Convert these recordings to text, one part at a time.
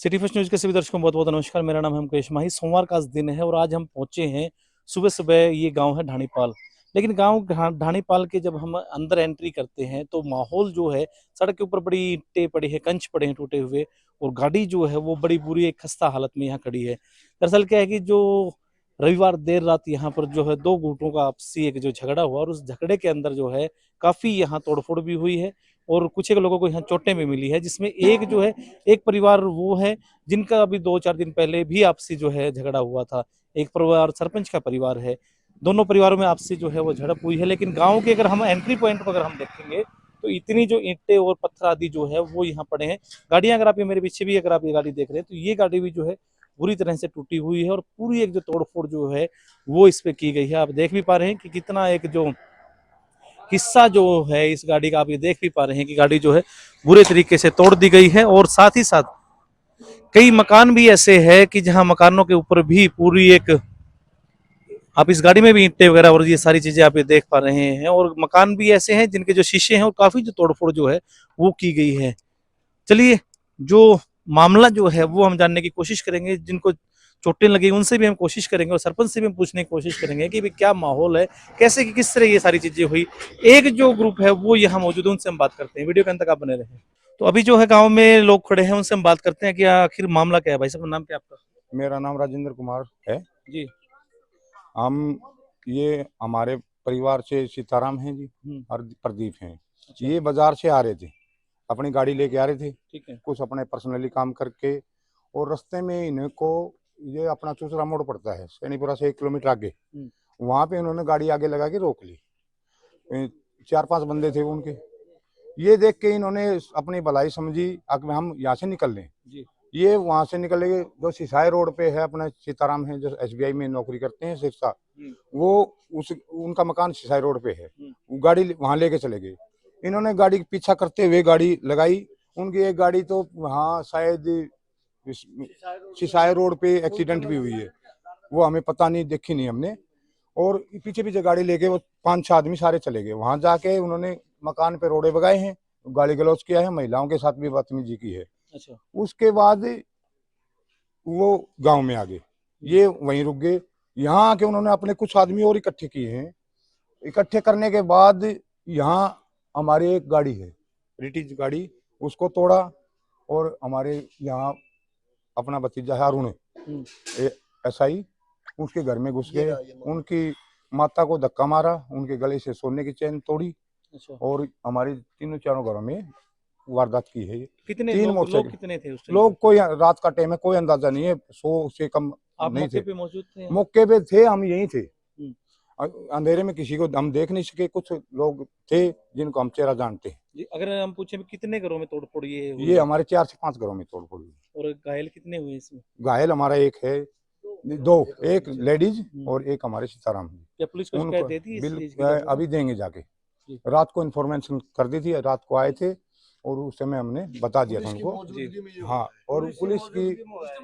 City first news के सभी दर्शकों को बहुत-बहुत नमस्कार। मेरा नाम है मुकेश माही। सोमवार का आज दिन है और आज हम पहुँचे हैं सुबह-सुबह। ये गाँव है ढाणीपाल। लेकिन गाँव ढाणीपाल के जब हम अंदर एंट्री करते हैं तो माहौल जो है, सड़क के ऊपर बड़ी ईंटें पड़ी हैं, कंच पड़े हैं टूटे हुए और गाड़ी जो है वो बड़ी बुरी एक खस्ता हालत में यहाँ खड़ी है। दरअसल क्या है कि जो रविवार देर रात यहाँ पर जो है 2 गुटों का आपसी एक जो झगड़ा हुआ और उस झगड़े के अंदर जो है काफ़ी यहाँ तोड़-फोड़ भी हुई है और कुछ एक लोगों को यहाँ चोटें भी मिली है, जिसमें एक जो है एक परिवार वो है जिनका अभी 2-4 दिन पहले भी आपसी जो है झगड़ा हुआ था। एक परिवार सरपंच का परिवार है। दोनों परिवारों में आपसी जो है वो झड़प हुई है, लेकिन गाँव के अगर हम एंट्री पॉइंट को अगर हम देखेंगे, तो इतनी जो ईंटें और पत्थर आदि जो है वो यहाँ पड़े हैं। गाड़ियाँ अगर आप ये मेरे पीछे भी अगर आप ये गाड़ी देख रहे हैं, तो ये गाड़ी भी जो है बुरी तरह से टूटी हुई है और पूरी एक जो तोड़-फोड़ जो है वो इस पे की गई है। आप देख भी पा रहे हैं कि कितना एक जो हिस्सा जो है इस गाड़ी का, आप ये देख भी पा रहे हैं कि गाड़ी जो है बुरे तरीके से तोड़ दी गई है और साथ ही साथ कई मकान भी ऐसे हैं कि जहां मकानों के ऊपर भी पूरी एक, आप इस गाड़ी में भी ईंटें वगैरह और ये सारी चीजें आप ये देख पा रहे हैं और मकान भी ऐसे हैं जिनके जो शीशे हैं और काफी जो तोड़फोड़ जो है वो की गई है। चलिए, जो मामला जो है वो हम जानने की कोशिश करेंगे, जिनको चोटें लगी उनसे भी हम कोशिश करेंगे और सरपंच से भी हम पूछने की कोशिश करेंगे कि भाई क्या माहौल है, कैसे किस तरह ये सारी चीजें हुई। एक जो ग्रुप है वो यहाँ मौजूद है, उनसे हम बात करते हैं। वीडियो के अंत तक आप बने रहे। तो अभी जो है गाँव में लोग खड़े हैं, उनसे हम बात करते हैं कि आखिर मामला क्या है। भाई साहब, नाम क्या है आपका? मेरा नाम राजेंद्र कुमार है। जी। हम ये हमारे परिवार से सीताराम हैं जी हम्म। और प्रदीप हैं। अच्छा। ये बाजार से आ रहे थे, अपनी गाड़ी लेके आ रहे थे, ठीक है। कुछ अपने पर्सनली काम करके, और रास्ते में इनको ये अपना चूसरा मोड़ पड़ता है सैनीपुरा से 1 किलोमीटर आगे। वहां पे इन्होंने गाड़ी आगे लगा के रोक ली। 4-5 बंदे थे उनके। ये देख के इन्होंने अपनी भलाई समझी अब हम यहाँ से निकल लें। जी। ये वहां से निकले, जो सिसाई रोड पे है अपना सीताराम है, जो एसबीआई में नौकरी करते हैं शिक्षा, वो उस उनका मकान सिसाई रोड पे है। वो गाड़ी वहां लेके चले गए। इन्होंने गाड़ी का पीछा करते हुए गाड़ी लगाई। उनकी एक गाड़ी तो वहाँ शायद सिसाई रोड पे एक्सीडेंट भी हुई है, वो हमें पता नहीं, देखी नहीं हमने। और पीछे पीछे गाड़ी लेके वो 5-6 आदमी सारे चले गए। वहां जाके उन्होंने मकान पे रोड़े बगाए हैं, गाली गलौज किया है, महिलाओं के साथ भी बदतमीजी की है। अच्छा। उसके बाद वो गांव में आ गए, ये वहीं रुक गए। यहाँ आके उन्होंने अपने कुछ आदमी और इकट्ठे किए हैं। इकट्ठे करने के बाद यहाँ हमारी एक गाड़ी है, ब्रिटिश गाड़ी, उसको तोड़ा। और हमारे यहाँ अपना भतीजा है अरुण, एसआई, उसके घर में घुस गए। उनकी माता को धक्का मारा, उनके गले से सोने की चेन तोड़ी। अच्छा। और हमारे तीनों चारों घरों में वारदात की है। कितने 3 लोग मोटरसाइकिल। कितने थे उस टाइम लोग पे? कोई रात का टाइम है, कोई अंदाजा नहीं है, 100 से कम आप नहीं मौके थे। पे मौजूद थे? मौके पे थे, हम यहीं थे। हम्म। अंधेरे में किसी को हम देख नहीं सके। कुछ लोग थे जिनको हम चेहरा जानते हैं। जी, अगर हम पूछे भी कितने घरों में तोड़फोड़ ये हुई ये है? हमारे 4 से 5 घरों में तोड़ फोड़ हुई। और घायल कितने हुए इसमें? घायल हमारा एक है, 2, एक लेडीज और एक हमारे सीताराम जी। क्या पुलिस को उनको शिकायत दे दी इस बिल चीज की बाबत में? अभी देंगे जाके। जी। रात को इन्फॉर्मेशन कर दी थी, रात को आए थे और उस समय हमने बता दिया था उनको। हाँ, और पुलिस की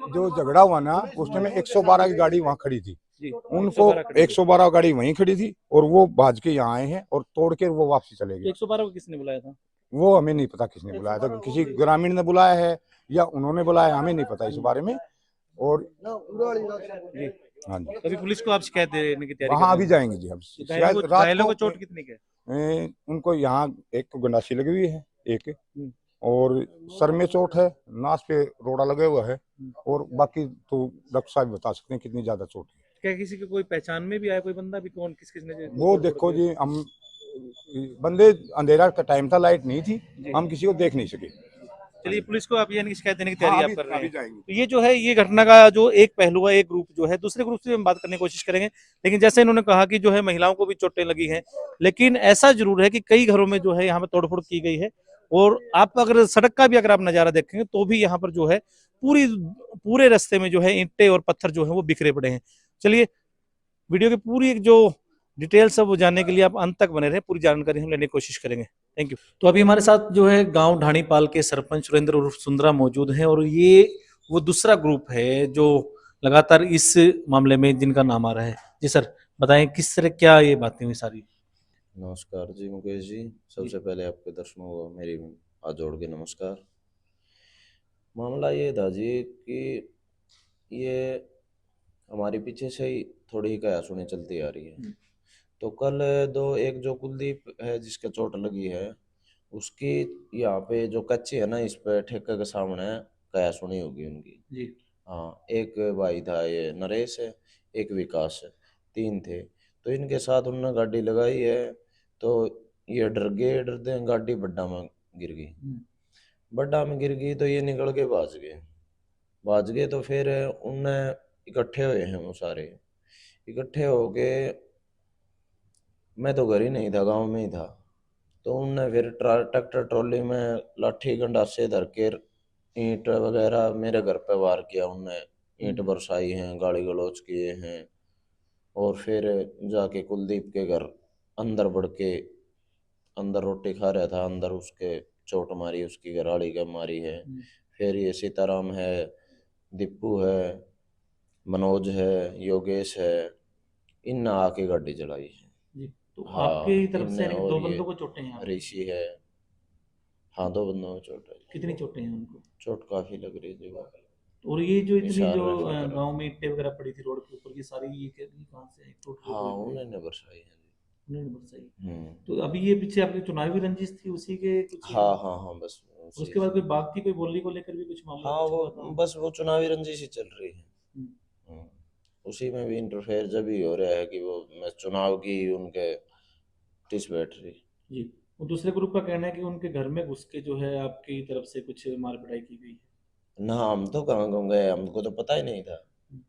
जो झगड़ा हुआ ना, उस समय 112 की गाड़ी वहाँ खड़ी थी। जी। उनको 112 गाड़ी वहीं खड़ी थी और वो भाज के यहाँ आए हैं और तोड़ के वो वापसी चले गए। 112 को किसने बुलाया था? वो हमें नहीं पता किसने बुलाया था, किसी ग्रामीण ने बुलाया है या उन्होंने बुलाया, हमें नहीं पता इस बारे में। और जी। हाँ जी, अभी पुलिस को आप शिकायत देने की तैयारी कर वहाँ रहे अभी हैं? जाएंगे जी हम। शायद रात घायलों को को चोट कितनी के? उनको यहाँ एक को गंडासी लगी हुई है, एक, हम्म। और सर में चोट है, नाक पे रोड़ा लगा हुआ है। और बाकी तो डॉक्टर साहब बता सकते हैं कितनी ज्यादा चोट है। क्या किसी की कोई पहचान में भी आया कोई बंदा भी, कौन किस किसने वो देखो जी, हम बंदे, अंधेरा का टाइम था, लाइट नहीं थी, जी। हम किसी को देख नहीं सके। चलिए, पुलिस को आप यानी कि शिकायत देने की हाँ, तैयारी अभी आप कर रहे अभी हैं। जाएंगे। तो ये जो है, ये घटना का जो एक पहलू है, एक ग्रुप जो है, दूसरे ग्रुप से हम बात करने की कोशिश करेंगे। लेकिन जैसे इन्होंने कहा कि जो है महिलाओं को भी चोटें लगी हैं, लेकिन ऐसा जरूर है कि कई घरों में जो है यहाँ पे तोड़फोड़ की गई है। और आप अगर सड़क का भी अगर आप नजारा देखेंगे तो भी यहाँ पर जो है पूरे रास्ते में जो है ईंटें और पत्थर जो है वो बिखरे पड़े हैं। चलिए, वीडियो की पूरी एक जो डिटेल्स है वो जानने के लिए आप अंत तक बने रहे, पूरी जानकारी हम लेने की कोशिश करेंगे। Thank you. तो अभी हमारे साथ जो है गांव ढाणीपाल के सरपंच सुरेंद्र उर्फ सुंदरा मौजूद हैं और ये वो दूसरा ग्रुप है जो लगातार इस मामले में जिनका नाम आ रहा है। जी सर, बताएं किस तरह क्या ये बातें हुई सारी? नमस्कार जी मुकेश जी, सबसे पहले आपके दर्शकों को मेरी हाथ जोड़ के नमस्कार। मामला ये था जी कि ये हमारे पीछे से ही थोड़ी कया सुनी चलती आ रही है। तो कल एक जो कुलदीप है जिसके चोट लगी है, उसकी यहाँ पे जो कच्ची है ना, इस पे ठेके के सामने कया सुनी होगी उनकी जी। हाँ, एक भाई था ये नरेश है, एक विकास है, तीन थे। तो इनके साथ उन्होंने गाड़ी लगाई है। तो ये डरते गाड़ी बड्डा में गिर गई। बड्डा में गिर गई तो ये निकल के भाज गए। तो फिर उनने इकट्ठे हुए हैं वो सारे, इकट्ठे हो गए। मैं तो घर ही नहीं था, गांव में ही था। तो उनने फिर ट्रैक्टर ट्रॉली में लाठी गंडासे धर के ईंट वगैरह मेरे घर पे वार किया उनने। ईंट बरसाई हैं, गाली गलौज किए हैं। और फिर जाके कुलदीप के घर अंदर बढ़ के, अंदर रोटी खा रहा था, अंदर उसके चोट मारी, उसकी घरवाली का मारी है। फिर ये सीताराम है, दीपू है, मनोज है, योगेश है, इन आके गाड़ी चलाई है। जी। तो हाँ, आपकी तरफ से इनने। यानी कि और दो ये बंदों को चोटें हैं आपको? ऋषि है। हाँ, दो बंदों में चोट है। कितनी चोटें हैं उनको? चोट काफी लग रही थी वो। और ये जो इतनी निसार जो रेफर करा गांव था। में ईंटें वगैरह पड़ी थी रोड के ऊपर, ये सारी ये कहाँ से आई? टूट फूट हाँ, हुई कोई? उन्होंने बरसाई है जी। उन्होंने बरसाई। हम्म। तो अभी ये पीछे आपकी चुनावी रंजिश थी उसी के कुछ? हाँ हाँ हाँ, बस उसी उसके बाद से। कोई बात थी, कोई बोली को लेकर भी कुछ मामला हाँ, कुछ वो हुआ था? बस वो चुनावी रंजिश ही चल रही है। हम्म, हम्म। उसी में भी इंटरफेयर जब ही हो रहा है कि वो मैं चुनाव की उनके टिस बैठ रही। जी। और दूसरे ग्रुप का कहना है कि उनके घर में घुस के जो है आपकी तरफ से कुछ मार पिटाई की गई है। ना, हम तो कहाँ गए, हमको तो पता ही नहीं था। हम्म,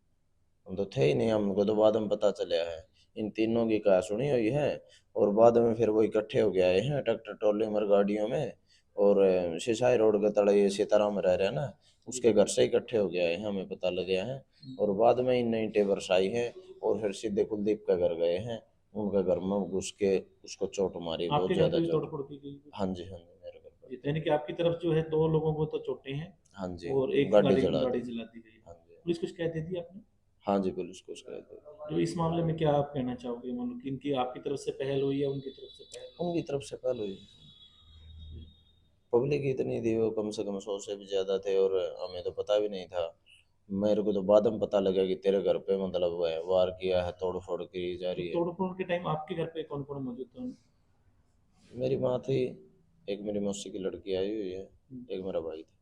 हम तो थे ही नहीं, हमको तो बाद में पता चला है। इन तीनों की कहा सुनी हुई है। और बाद में फिर वो इकट्ठे हो गए हैं ट्रैक्टर ट्रॉली मर गाड़ियों में। और सिसाई रोड के तले ये सीताराम रह रहे हैं ना, जी। उसके घर से इकट्ठे हो गए हैं, हमें पता लग गया है। और बाद में इन ईंटें बरसाई हैं। और फिर सीधे कुलदीप के घर गए हैं। उनके घर में घुस के उसको चोट मारी, बहुत आपके घर ज्यादा पे भी चोट। तोड़फोड़ की गई कुछ? हाँ जी, हाँ जी, मेरे घर पर। जी, तो यानी कि आपकी तरफ जो है दो लोगों को तो चोटें हैं हाँ जी, और एक गाड़ी गाड़ी जला गाड़ी दी। जला दी गई है। हाँ जी, पुलिस को शिकायत दे दी आपने? हाँ जी, पुलिस को शिकायत दी। तो इस मामले में क्या आप कहना चाहोगे, मानो कि इनकी आपकी तरफ से पहल हुई या उनकी तरफ से पहल हुई? उनकी तरफ से पहले हुई। पब्लिक इतनी थी, वो कम से कम 100 से भी ज्यादा थे। और हमें तो पता भी नहीं था। मेरे को तो बाद में पता लगा कि तेरे घर पे मतलब वो है, वार किया है, तोड़ फोड़ की जा तो रही है। तोड़फोड़ के टाइम आपके घर पे कौन कौन मौजूद था? मेरी माँ थी, एक मेरी मौसी की लड़की आई हुई है, एक मेरा भाई था।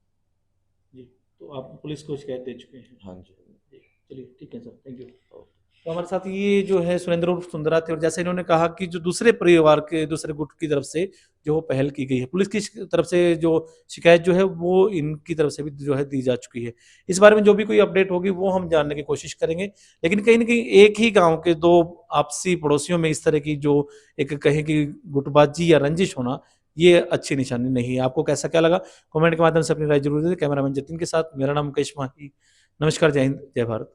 जी। तो आप पुलिस को शिकायत दे चुके हैं? हाँ जी। जी। चलिए ठीक है सर, थैंक यू। ओके। तो हमारे साथ ये जो है सुरेंद्र उर्फ सुंदरा थे, और जैसे इन्होंने कहा कि जो दूसरे परिवार के दूसरे गुट की तरफ से जो वो पहल की गई है, पुलिस की तरफ से जो शिकायत जो है वो इनकी तरफ से भी जो है दी जा चुकी है। इस बारे में जो भी कोई अपडेट होगी वो हम जानने की कोशिश करेंगे। लेकिन कहीं ना कहीं एक ही गांव के दो आपसी पड़ोसियों में इस तरह की जो एक कहें कि गुटबाजी या रंजिश होना, ये अच्छी निशानी नहीं है। आपको कैसा क्या लगा, कमेंट के माध्यम से अपनी राय जरूर दें। कैमरामैन जतिन के साथ मेरा नाम मुकेश माही। नमस्कार, जय हिंद, जय भारत।